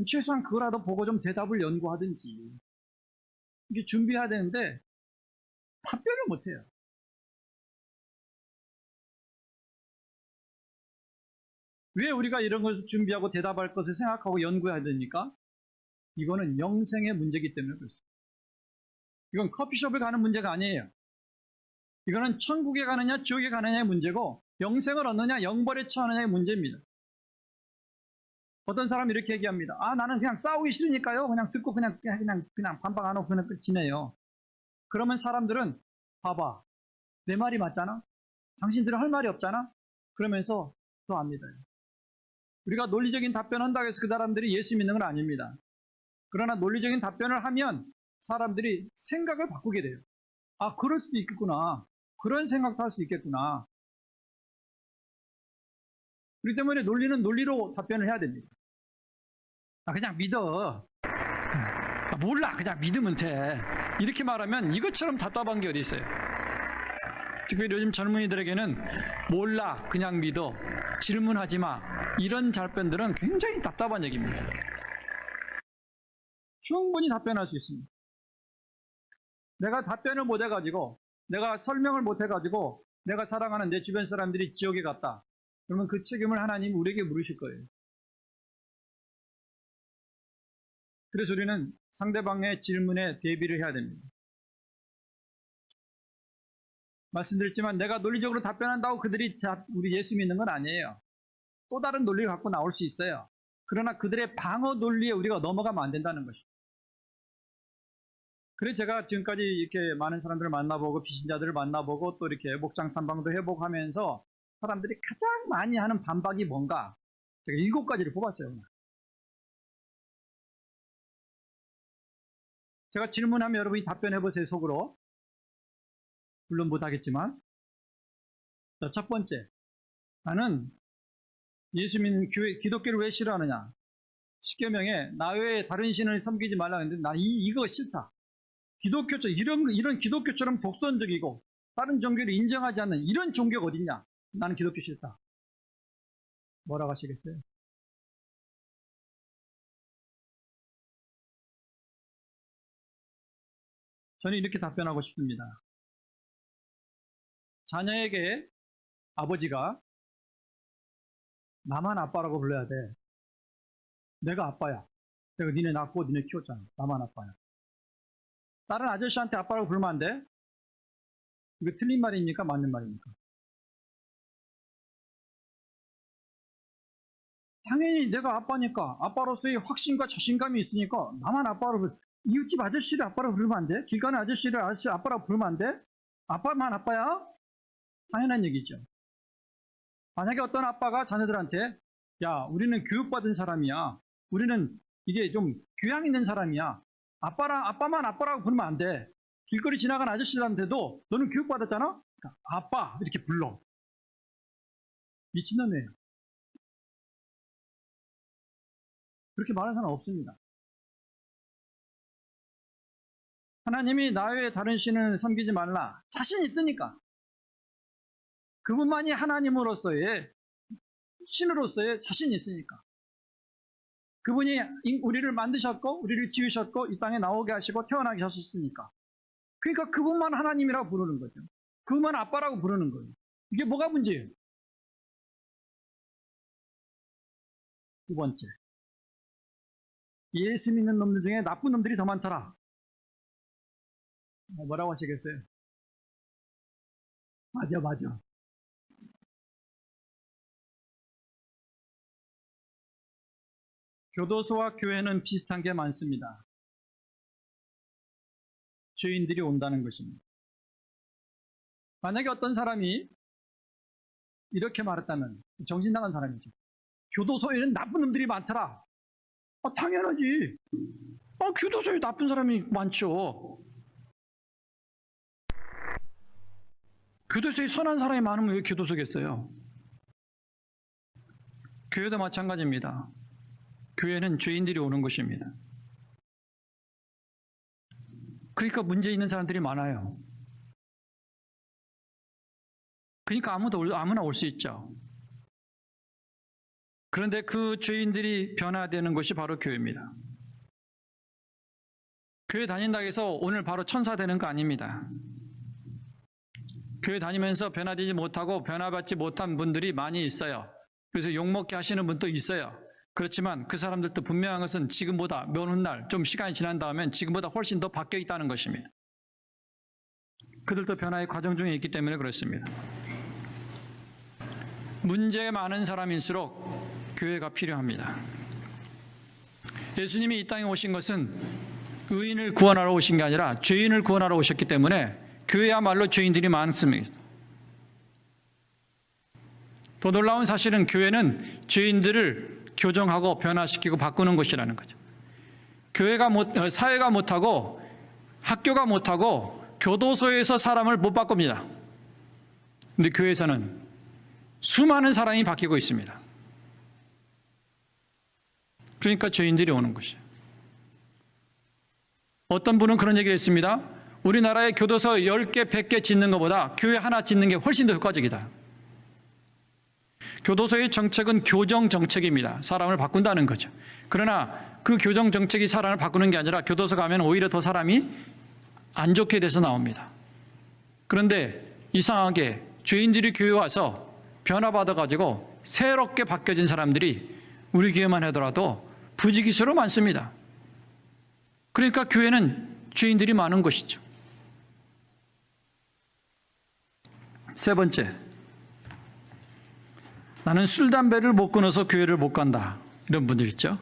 최소한 그거라도 보고 좀 대답을 연구하든지 이게 준비해야 되는데 답변을 못해요. 왜 우리가 이런 것을 준비하고 대답할 것을 생각하고 연구해야 됩니까? 이거는 영생의 문제이기 때문에 그렇습니다. 이건 커피숍에 가는 문제가 아니에요. 이거는 천국에 가느냐 지옥에 가느냐의 문제고 영생을 얻느냐 영벌에 처하느냐의 문제입니다. 어떤 사람이 이렇게 얘기합니다. 아, 나는 그냥 싸우기 싫으니까요. 그냥 듣고 그냥 반박 안 하고 그냥 지내요. 그러면 사람들은 봐봐. 내 말이 맞잖아? 당신들은 할 말이 없잖아? 그러면서 더 안 믿어요. 우리가 논리적인 답변을 한다고 해서 그 사람들이 예수 믿는 건 아닙니다. 그러나 논리적인 답변을 하면 사람들이 생각을 바꾸게 돼요. 아, 그럴 수도 있겠구나. 그런 생각도 할 수 있겠구나. 그렇기 때문에 논리는 논리로 답변을 해야 됩니다. 아, 그냥 믿어. 아, 몰라. 그냥 믿으면 돼. 이렇게 말하면 이것처럼 답답한 게 어디 있어요. 특별히 요즘 젊은이들에게는 몰라. 그냥 믿어. 질문하지 마. 이런 답변들은 굉장히 답답한 얘기입니다. 충분히 답변할 수 있습니다. 내가 답변을 못 해가지고 내가 설명을 못 해가지고 내가 사랑하는 내 주변 사람들이 지옥에 갔다. 그러면 그 책임을 하나님 우리에게 물으실 거예요. 그래서 우리는 상대방의 질문에 대비를 해야 됩니다. 말씀드렸지만 내가 논리적으로 답변한다고 그들이 우리 예수 믿는 건 아니에요. 또 다른 논리를 갖고 나올 수 있어요. 그러나 그들의 방어 논리에 우리가 넘어가면 안 된다는 것이죠. 그래서 제가 지금까지 이렇게 많은 사람들을 만나보고 비신자들을 만나보고 또 이렇게 목장 탐방도 해보고 하면서 사람들이 가장 많이 하는 반박이 뭔가 제가 7가지를 뽑았어요. 제가 질문하면 여러분이 답변해보세요. 속으로. 물론 못하겠지만. 자, 첫 번째, 나는 예수 믿는 기독교를 왜 싫어하느냐. 10계명에 나 외에 다른 신을 섬기지 말라 했는데 나 이거 싫다. 기독교처럼 이런 기독교처럼 독선적이고 다른 종교를 인정하지 않는 이런 종교가 어딨냐. 나는 기독교 싫다. 뭐라고 하시겠어요? 저는 이렇게 답변하고 싶습니다. 자녀에게 아버지가 나만 아빠라고 불러야 돼. 내가 아빠야. 내가 니네 낳고 니네 키웠잖아. 나만 아빠야. 다른 아저씨한테 아빠라고 부르면 안 돼? 이거 틀린 말입니까? 맞는 말입니까? 당연히 내가 아빠니까 아빠로서의 확신과 자신감이 있으니까 나만 아빠로 이웃집 아저씨를 아빠라고 부르면 안 돼? 길 가는 아저씨를 아빠라고 부르면 안 돼? 아빠만 아빠야? 당연한 얘기죠. 만약에 어떤 아빠가 자녀들한테 야, 우리는 교육받은 사람이야. 우리는 이게 좀 교양 있는 사람이야. 아빠만 아빠라고 부르면 안 돼. 길거리 지나간 아저씨들한테도 너는 교육받았잖아? 그러니까 아빠 이렇게 불러. 미친놈이에요. 그렇게 말하는 사람 없습니다. 하나님이 나 외에 다른 신을 섬기지 말라. 자신 있으니까. 그분만이 하나님으로서의 신으로서의 자신이 있으니까. 그분이 우리를 만드셨고 우리를 지으셨고 이 땅에 나오게 하시고 태어나게 하셨으니까. 그러니까 그분만 하나님이라고 부르는 거죠. 그분만 아빠라고 부르는 거예요. 이게 뭐가 문제예요? 두 번째. 예수 믿는 놈들 중에 나쁜 놈들이 더 많더라. 뭐라고 하시겠어요? 맞아. 교도소와 교회는 비슷한 게 많습니다. 죄인들이 온다는 것입니다. 만약에 어떤 사람이 이렇게 말했다면 정신 나간 사람이죠. 교도소에는 나쁜 놈들이 많더라. 당연하지. 교도소에 나쁜 사람이 많죠. 교도소에 선한 사람이 많으면 왜 교도소겠어요? 교회도 마찬가지입니다. 교회는 죄인들이 오는 것입니다. 그러니까 문제 있는 사람들이 많아요. 그러니까 아무나 올 수 있죠. 그런데 그 죄인들이 변화되는 것이 바로 교회입니다. 교회 다닌다고 해서 오늘 바로 천사 되는 거 아닙니다. 교회 다니면서 변화되지 못하고 변화받지 못한 분들이 많이 있어요. 그래서 욕먹게 하시는 분도 있어요. 그렇지만 그 사람들도 분명한 것은 지금보다 몇 훗날 좀 시간이 지난 다음엔 지금보다 훨씬 더 바뀌어 있다는 것입니다. 그들도 변화의 과정 중에 있기 때문에 그렇습니다. 문제 많은 사람일수록 교회가 필요합니다. 예수님이 이 땅에 오신 것은 의인을 구원하러 오신 게 아니라 죄인을 구원하러 오셨기 때문에 교회야말로 죄인들이 많습니다. 더 놀라운 사실은 교회는 죄인들을 교정하고 변화시키고 바꾸는 것이라는 거죠. 사회가 못하고 학교가 못하고 교도소에서 사람을 못 바꿉니다. 그런데 교회에서는 수많은 사람이 바뀌고 있습니다. 그러니까 죄인들이 오는 것이죠. 어떤 분은 그런 얘기를 했습니다. 우리나라의 교도소 10개, 100개 짓는 것보다 교회 하나 짓는 게 훨씬 더 효과적이다. 교도소의 정책은 교정 정책입니다. 사람을 바꾼다는 거죠. 그러나 그 교정 정책이 사람을 바꾸는 게 아니라 교도소 가면 오히려 더 사람이 안 좋게 돼서 나옵니다. 그런데 이상하게 죄인들이 교회 와서 변화받아가지고 새롭게 바뀌어진 사람들이 우리 교회만 하더라도 부지기수로 많습니다. 그러니까 교회는 죄인들이 많은 것이죠. 세 번째, 나는 술, 담배를 못 끊어서 교회를 못 간다. 이런 분들 있죠.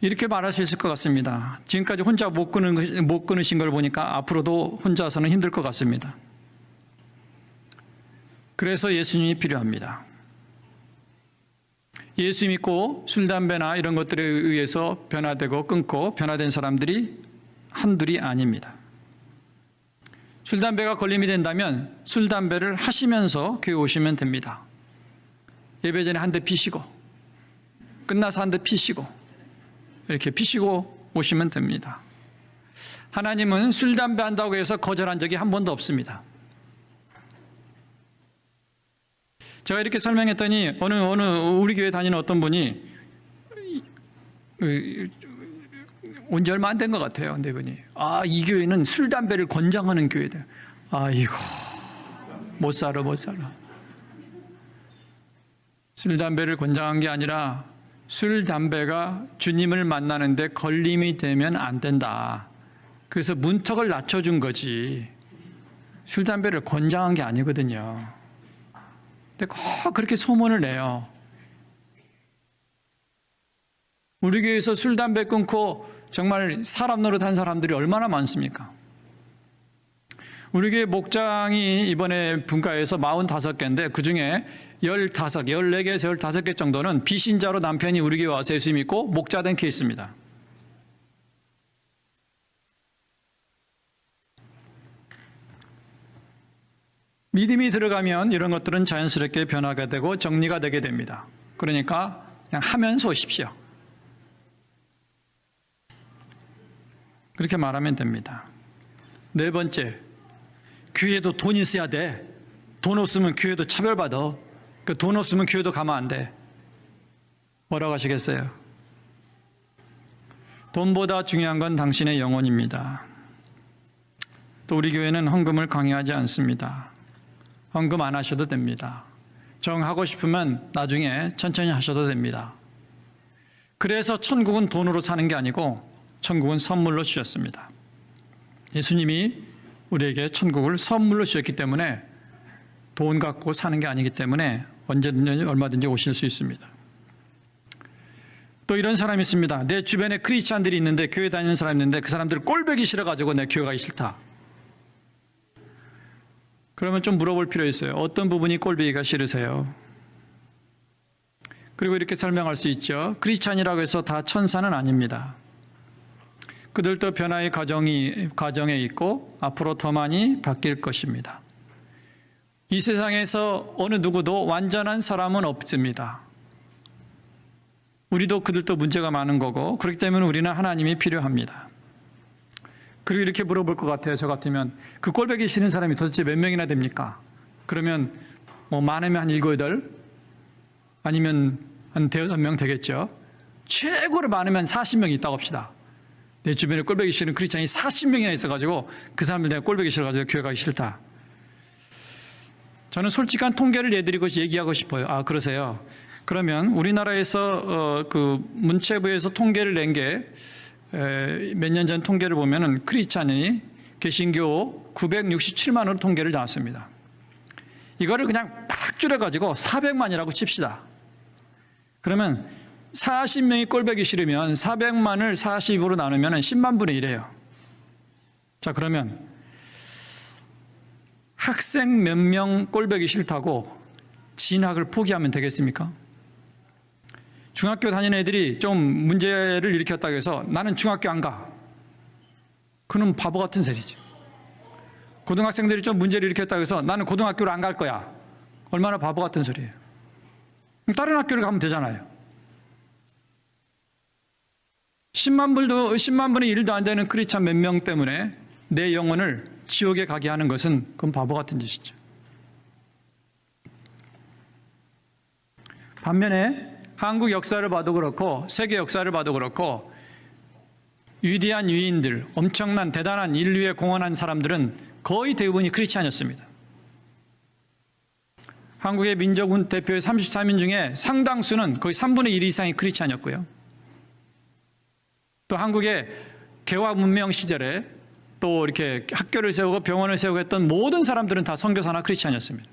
이렇게 말할 수 있을 것 같습니다. 지금까지 혼자 못 끊으신 걸 보니까 앞으로도 혼자서는 힘들 것 같습니다. 그래서 예수님이 필요합니다. 예수 믿고 술, 담배나 이런 것들에 의해서 변화되고 끊고 변화된 사람들이 한둘이 아닙니다. 술, 담배가 걸림이 된다면 술, 담배를 하시면서 교회 오시면 됩니다. 예배 전에 한 대 피시고 끝나서 한 대 피시고 이렇게 피시고 오시면 됩니다. 하나님은 술, 담배 한다고 해서 거절한 적이 한 번도 없습니다. 제가 이렇게 설명했더니 어느 우리 교회 다니는 어떤 분이 온 지 얼마 안 된 것 같아요. 네 분이. 이 교회는 술, 담배를 권장하는 교회다. 이거 못 살아. 술, 담배를 권장한 게 아니라 술, 담배가 주님을 만나는데 걸림이 되면 안 된다. 그래서 문턱을 낮춰준 거지. 술, 담배를 권장한 게 아니거든요. 근데 꼭 그렇게 소문을 내요. 우리 교회에서 술, 담배 끊고 정말 사람 노릇한 사람들이 얼마나 많습니까? 우리 교회 목장이 이번에 분가해서 45개인데 그중에 14개에서 15개 정도는 비신자로 남편이 우리 교회 와서 예수 믿고 목자된 케이스입니다. 믿음이 들어가면 이런 것들은 자연스럽게 변화가 되고 정리가 되게 됩니다. 그러니까 그냥 하면서 오십시오. 그렇게 말하면 됩니다. 네 번째, 교회도 돈 있어야 돼. 돈 없으면 교회도 차별받아. 돈 없으면 교회도 가면 안 돼. 뭐라고 하시겠어요? 돈보다 중요한 건 당신의 영혼입니다. 또 우리 교회는 헌금을 강요하지 않습니다. 헌금 안 하셔도 됩니다. 정하고 싶으면 나중에 천천히 하셔도 됩니다. 그래서 천국은 돈으로 사는 게 아니고 천국은 선물로 주셨습니다. 예수님이 우리에게 천국을 선물로 주셨기 때문에 돈 갖고 사는 게 아니기 때문에 언제든지 얼마든지 오실 수 있습니다. 또 이런 사람이 있습니다. 내 주변에 크리스찬들이 있는데, 교회 다니는 사람이 있는데 그 사람들을 꼴보기 싫어가지고 내 교회 가기 싫다. 그러면 좀 물어볼 필요 있어요. 어떤 부분이 꼴보기가 싫으세요? 그리고 이렇게 설명할 수 있죠. 크리스찬이라고 해서 다 천사는 아닙니다. 그들도 변화의 과정에 있고 앞으로 더 많이 바뀔 것입니다. 이 세상에서 어느 누구도 완전한 사람은 없습니다. 우리도 그들도 문제가 많은 거고, 그렇기 때문에 우리는 하나님이 필요합니다. 그리고 이렇게 물어볼 것 같아요. 저 같으면 그 꼴보기 싫은 사람이 도대체 몇 명이나 됩니까? 그러면 많으면 한 7, 8 아니면 한 5명 되겠죠. 최고로 많으면 40명이 있다고 합시다. 내 주변에 꼴보기 싫은 크리스찬이 40명이나 있어가지고 그 사람들 내가 꼴보기 싫어가지고 교회 가기 싫다. 저는 솔직한 통계를 얘기하고 싶어요. 그러세요? 그러면 우리나라에서 그 문체부에서 통계를 낸 게 몇 년 전 통계를 보면은 크리스찬이 개신교 967만으로 통계를 나왔습니다. 이거를 그냥 팍 줄여가지고 400만이라고 칩시다. 그러면 40명이 꼴보기 싫으면 400만을 40으로 나누면 10만 분의 1이에요. 자, 그러면 학생 몇 명 꼴보기 싫다고 진학을 포기하면 되겠습니까? 중학교 다니는 애들이 좀 문제를 일으켰다고 해서 나는 중학교 안 가. 그는 바보 같은 소리죠. 고등학생들이 좀 문제를 일으켰다고 해서 나는 고등학교를 안 갈 거야. 얼마나 바보 같은 소리예요. 다른 학교를 가면 되잖아요. 10만 분의 1도 안 되는 크리스찬 몇 명 때문에 내 영혼을 지옥에 가게 하는 것은 그건 바보 같은 짓이죠. 반면에 한국 역사를 봐도 그렇고 세계 역사를 봐도 그렇고 위대한 위인들, 엄청난 대단한 인류에 공헌한 사람들은 거의 대부분이 크리스찬이었습니다. 한국의 민족운 대표의 33인 중에 상당수는 거의 3분의 1 이상이 크리스찬이었고요. 또 한국의 개화 문명 시절에 또 이렇게 학교를 세우고 병원을 세우고 했던 모든 사람들은 다 선교사나 크리스찬이었습니다.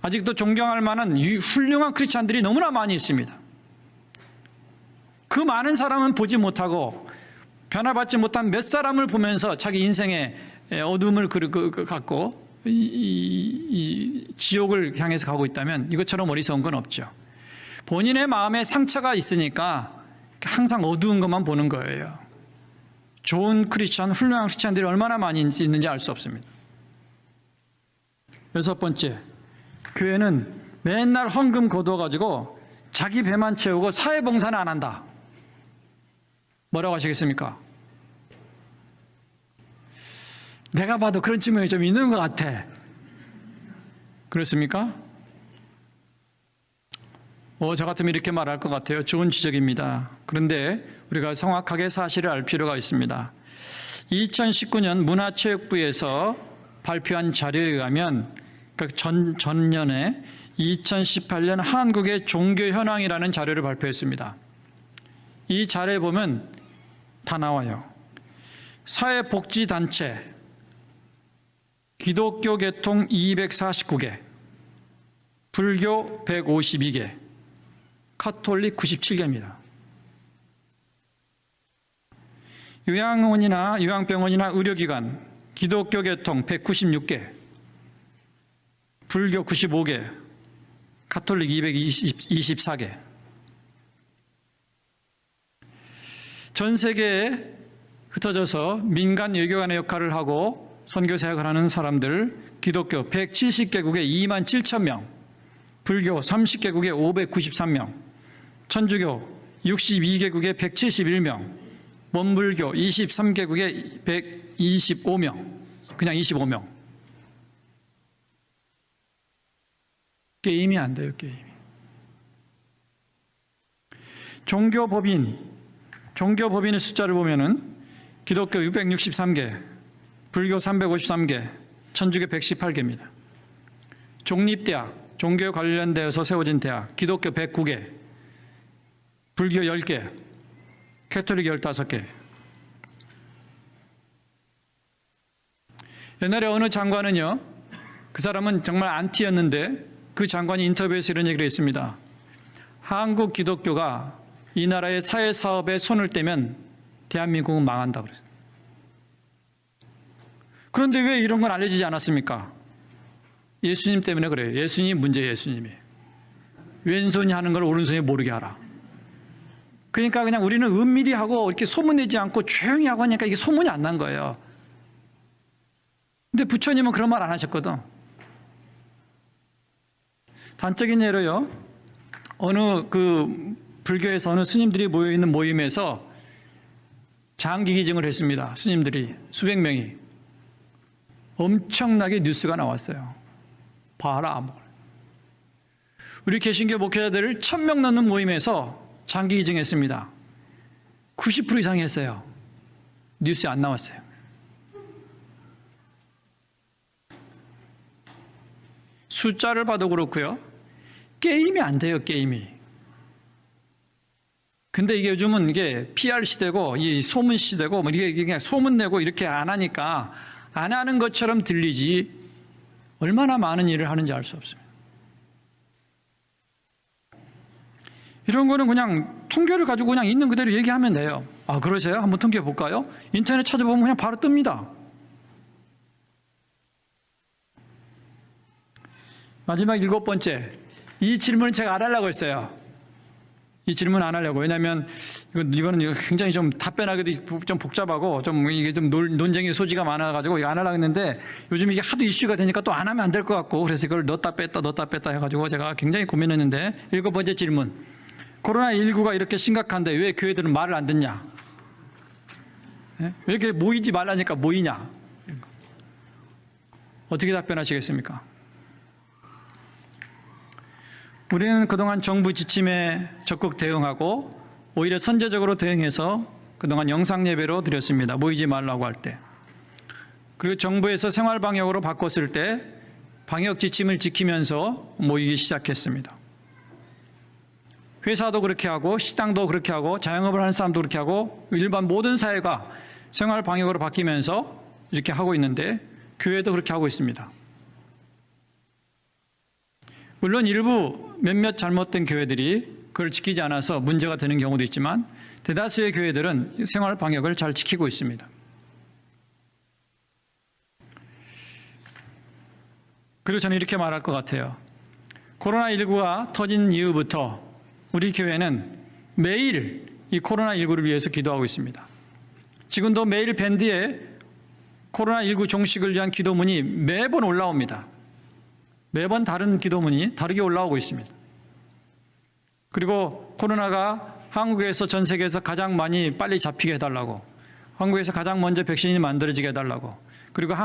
아직도 존경할 만한 훌륭한 크리스찬들이 너무나 많이 있습니다. 그 많은 사람은 보지 못하고 변화받지 못한 몇 사람을 보면서 자기 인생의 어둠을 갖고 이 지옥을 향해서 가고 있다면 이것처럼 어리석은 건 없죠. 본인의 마음에 상처가 있으니까 항상 어두운 것만 보는 거예요. 좋은 크리스찬, 훌륭한 크리스찬들이 얼마나 많이 있는지 알 수 없습니다. 6번째, 교회는 맨날 헌금 거두어가지고 자기 배만 채우고 사회봉사는 안 한다. 뭐라고 하시겠습니까? 내가 봐도 그런 측면이 좀 있는 것 같아. 그렇습니까? 저 같으면 이렇게 말할 것 같아요. 좋은 지적입니다. 그런데 우리가 정확하게 사실을 알 필요가 있습니다. 2019년 문화체육부에서 발표한 자료에 의하면 전년에 2018년 한국의 종교 현황이라는 자료를 발표했습니다. 이 자료에 보면 다 나와요. 사회복지단체 기독교 계통 249개, 불교 152개, 카톨릭 97개입니다. 요양원이나 요양병원이나 의료기관, 기독교 계통 196개, 불교 95개, 카톨릭 224개. 전 세계에 흩어져서 민간 외교관의 역할을 하고 선교 사역을 하는 사람들, 기독교 170개국에 2만 7천 명, 불교 30개국에 593명, 천주교 62개국에 171명, 원불교 23개국에 125명, 그냥 25명. 게임이 안 돼요, 게임이. 종교법인의 숫자를 보면은 기독교 663개, 불교 353개, 천주교 118개입니다. 종립대학, 종교에 관련되어서 세워진 대학, 기독교 109개, 불교 10개, 캐톨릭 15개. 옛날에 어느 장관은요, 그 사람은 정말 안티였는데 그 장관이 인터뷰에서 이런 얘기를 했습니다. 한국 기독교가 이 나라의 사회사업에 손을 떼면 대한민국은 망한다고 그랬어요. 그런데 왜 이런 건 알려지지 않았습니까? 예수님 때문에 그래요. 예수님 문제예요, 예수님이. 왼손이 하는 걸 오른손이 모르게 하라. 그러니까 그냥 우리는 은밀히 하고 이렇게 소문내지 않고 조용히 하고 하니까 이게 소문이 안 난 거예요. 근데 부처님은 그런 말 안 하셨거든. 단적인 예로요. 어느 불교에서 어느 스님들이 모여있는 모임에서 장기 기증을 했습니다. 스님들이 수백 명이. 엄청나게 뉴스가 나왔어요. 봐라. 우리 개신교 목회자들 1000명 넘는 모임에서 장기 기증했습니다. 90% 이상이 했어요. 뉴스에 안 나왔어요. 숫자를 봐도 그렇고요. 게임이 안 돼요, 게임이. 근데 이게 요즘은 이게 PR 시대고, 이 소문 시대고, 이게 그냥 소문 내고 이렇게 안 하니까 안 하는 것처럼 들리지 얼마나 많은 일을 하는지 알 수 없습니다. 이런 거는 그냥 통계를 가지고 그냥 있는 그대로 얘기하면 돼요. 아, 그러세요? 한번 통계 볼까요? 인터넷 찾아보면 그냥 바로 뜹니다. 마지막 7번째. 이 질문을 제가 안 하려고 했어요. 이 질문 안 하려고. 왜냐하면 이거는 굉장히 좀 답변하기도 좀 복잡하고 좀 이게 좀 논쟁의 소지가 많아가지고 이거 안 하려고 했는데 요즘 이게 하도 이슈가 되니까 또 안 하면 안 될 것 같고 그래서 이걸 넣었다 뺐다 해가지고 제가 굉장히 고민했는데 7번째 질문. 코로나19가 이렇게 심각한데 왜 교회들은 말을 안 듣냐? 왜 이렇게 모이지 말라니까 모이냐? 어떻게 답변하시겠습니까? 우리는 그동안 정부 지침에 적극 대응하고 오히려 선제적으로 대응해서 그동안 영상 예배로 드렸습니다. 모이지 말라고 할 때. 그리고 정부에서 생활 방역으로 바꿨을 때 방역 지침을 지키면서 모이기 시작했습니다. 회사도 그렇게 하고 식당도 그렇게 하고 자영업을 하는 사람도 그렇게 하고 일반 모든 사회가 생활 방역으로 바뀌면서 이렇게 하고 있는데 교회도 그렇게 하고 있습니다. 물론 일부 몇몇 잘못된 교회들이 그걸 지키지 않아서 문제가 되는 경우도 있지만 대다수의 교회들은 생활 방역을 잘 지키고 있습니다. 그리고 저는 이렇게 말할 것 같아요. 코로나19가 터진 이후부터 우리 교회는 매일 이 코로나19를 위해서 기도하고 있습니다. 지금도 매일 밴드에 코로나19 종식을 위한 기도문이 매번 올라옵니다. 매번 다른 기도문이 다르게 올라오고 있습니다. 그리고 코로나가 한국에서 전 세계에서 가장 많이 빨리 잡히게 해달라고, 한국에서 가장 먼저 백신이 만들어지게 해달라고, 그리고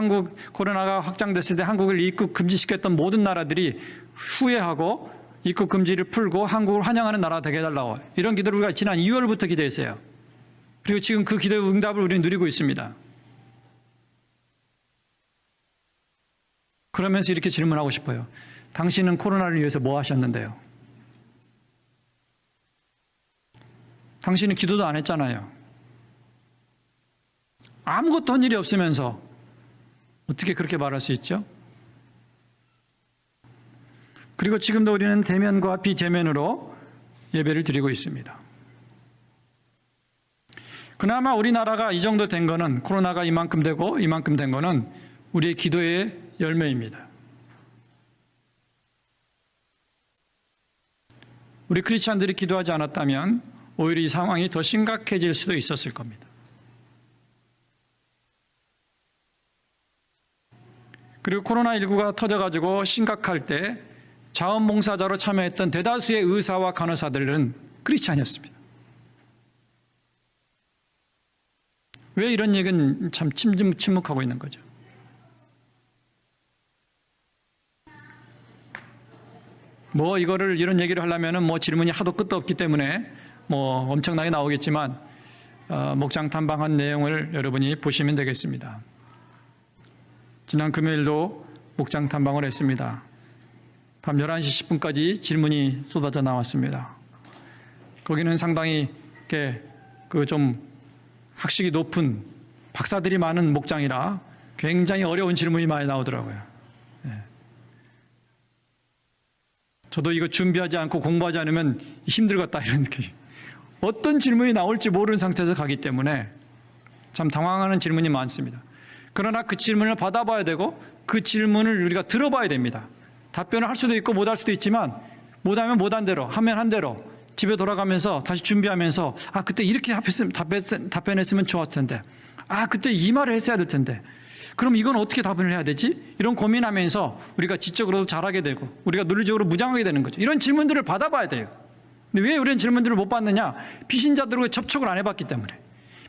코로나가 확장됐을 때 한국을 입국 금지시켰던 모든 나라들이 후회하고 입국 금지를 풀고 한국을 환영하는 나라가 되게 해달라고, 이런 기도를 우리가 지난 2월부터 기도했어요. 그리고 지금 그 기도의 응답을 우리는 누리고 있습니다. 그러면서 이렇게 질문하고 싶어요. 당신은 코로나를 위해서 뭐 하셨는데요? 당신은 기도도 안 했잖아요. 아무것도 한 일이 없으면서 어떻게 그렇게 말할 수 있죠? 그리고 지금도 우리는 대면과 비대면으로 예배를 드리고 있습니다. 그나마 우리나라가 이 정도 된 거는, 코로나가 이만큼 되고 이만큼 된 거는 우리의 기도의 열매입니다. 우리 크리스찬들이 기도하지 않았다면 오히려 이 상황이 더 심각해질 수도 있었을 겁니다. 그리고 코로나19가 터져가지고 심각할 때 자원봉사자로 참여했던 대다수의 의사와 간호사들은 크리스찬이었습니다. 왜 이런 얘기는 참 침묵하고 있는 거죠? 이런 얘기를 하려면 질문이 하도 끝도 없기 때문에 엄청나게 나오겠지만, 목장 탐방한 내용을 여러분이 보시면 되겠습니다. 지난 금요일도 목장 탐방을 했습니다. 밤 11시 10분까지 질문이 쏟아져 나왔습니다. 거기는 상당히 좀 학식이 높은 박사들이 많은 목장이라 굉장히 어려운 질문이 많이 나오더라고요. 저도 이거 준비하지 않고 공부하지 않으면 힘들겠다 이런 느낌. 어떤 질문이 나올지 모르는 상태에서 가기 때문에 참 당황하는 질문이 많습니다. 그러나 그 질문을 받아봐야 되고 그 질문을 우리가 들어봐야 됩니다. 답변을 할 수도 있고 못할 수도 있지만, 못하면 못한 대로, 하면 한 대로 집에 돌아가면서 다시 준비하면서, 그때 이렇게 답변했으면 좋았을 텐데, 그때 이 말을 했어야 될 텐데, 그럼 이건 어떻게 답변을 해야 되지? 이런 고민하면서 우리가 지적으로도 잘하게 되고 우리가 논리적으로 무장하게 되는 거죠. 이런 질문들을 받아봐야 돼요. 근데 왜 우리는 질문들을 못 받느냐? 비신자들과 접촉을 안 해봤기 때문에.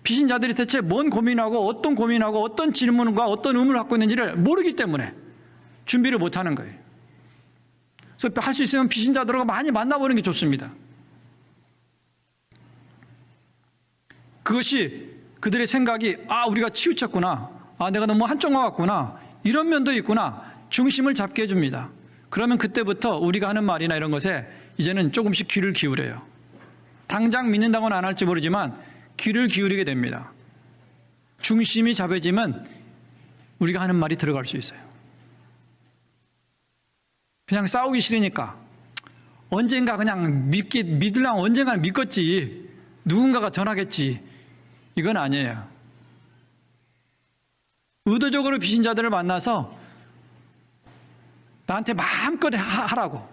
비신자들이 대체 뭔 고민하고 어떤 질문과 어떤 의문을 갖고 있는지를 모르기 때문에 준비를 못하는 거예요. 그래서 할 수 있으면 비신자들과 많이 만나보는 게 좋습니다. 그것이 그들의 생각이 우리가 치우쳤구나, 내가 너무 한쪽만 왔구나, 이런 면도 있구나, 중심을 잡게 해줍니다. 그러면 그때부터 우리가 하는 말이나 이런 것에 이제는 조금씩 귀를 기울여요. 당장 믿는다고는 안 할지 모르지만 귀를 기울이게 됩니다. 중심이 잡혀지면 우리가 하는 말이 들어갈 수 있어요. 그냥 싸우기 싫으니까 언젠가 그냥 믿으려면 언젠가는 믿겠지, 누군가가 전하겠지, 이건 아니에요. 의도적으로 비신자들을 만나서 나한테 마음껏 하라고,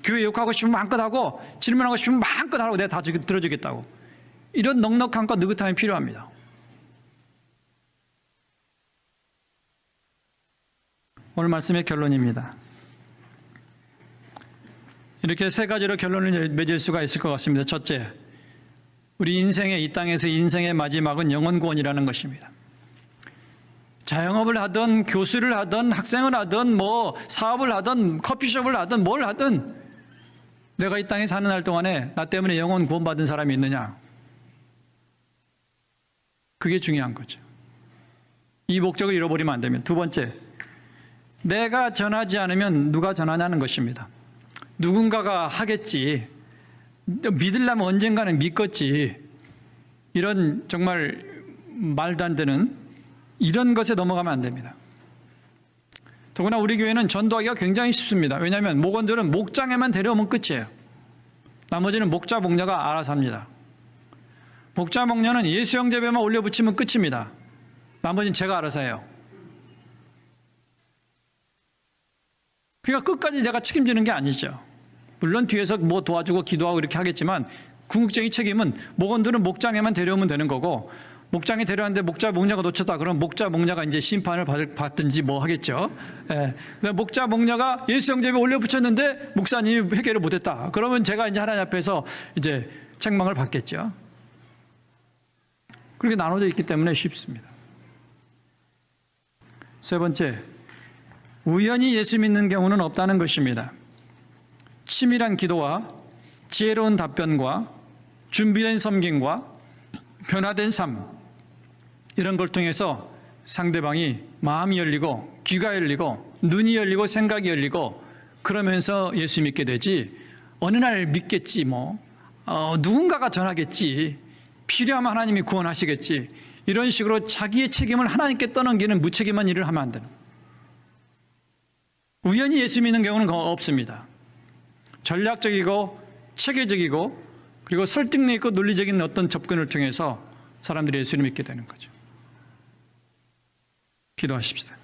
교회 욕하고 싶으면 마음껏 하고 질문하고 싶으면 마음껏 하라고, 내가 다 들어주겠다고, 이런 넉넉함과 느긋함이 필요합니다. 오늘 말씀의 결론입니다. 이렇게 세 가지로 결론을 맺을 수가 있을 것 같습니다. 첫째, 우리 이 땅에서 인생의 마지막은 영혼 구원이라는 것입니다. 자영업을 하든 교수를 하든 학생을 하든 사업을 하든 커피숍을 하든 뭘 하든 내가 이 땅에 사는 날 동안에 나 때문에 영혼 구원받은 사람이 있느냐, 그게 중요한 거죠. 이 목적을 잃어버리면 안 됩니다. 두 번째, 내가 전하지 않으면 누가 전하냐는 것입니다. 누군가가 하겠지, 믿으려면 언젠가는 믿겠지, 이런 정말 말도 안 되는 이런 것에 넘어가면 안 됩니다. 더구나 우리 교회는 전도하기가 굉장히 쉽습니다. 왜냐하면 목원들은 목장에만 데려오면 끝이에요. 나머지는 목자 목녀가 알아서 합니다. 목자 목녀는 예수 형제배만 올려붙이면 끝입니다. 나머지는 제가 알아서 해요. 그러니까 끝까지 내가 책임지는 게 아니죠. 물론 뒤에서 도와주고 기도하고 이렇게 하겠지만 궁극적인 책임은 목원들은 목장에만 데려오면 되는 거고, 목장에 데려왔는데 목자 목녀가 놓쳤다 그러면 목자 목녀가 이제 심판을 받든지 하겠죠. 목자 목녀가 예수 형제배 올려붙였는데 목사님이 회개를 못했다 그러면 제가 이제 하나님 앞에서 이제 책망을 받겠죠. 그렇게 나눠져 있기 때문에 쉽습니다. 세 번째, 우연히 예수 믿는 경우는 없다는 것입니다. 치밀한 기도와 지혜로운 답변과 준비된 섬김과 변화된 삶, 이런 걸 통해서 상대방이 마음이 열리고 귀가 열리고 눈이 열리고 생각이 열리고 그러면서 예수 믿게 되지, 어느 날 믿겠지, 누군가가 전하겠지, 필요하면 하나님이 구원하시겠지, 이런 식으로 자기의 책임을 하나님께 떠넘기는 무책임한 일을 하면 안 되는 거예요. 우연히 예수 믿는 경우는 없습니다. 전략적이고 체계적이고 그리고 설득력 있고 논리적인 어떤 접근을 통해서 사람들이 예수를 믿게 되는 거죠. 기도하십시다.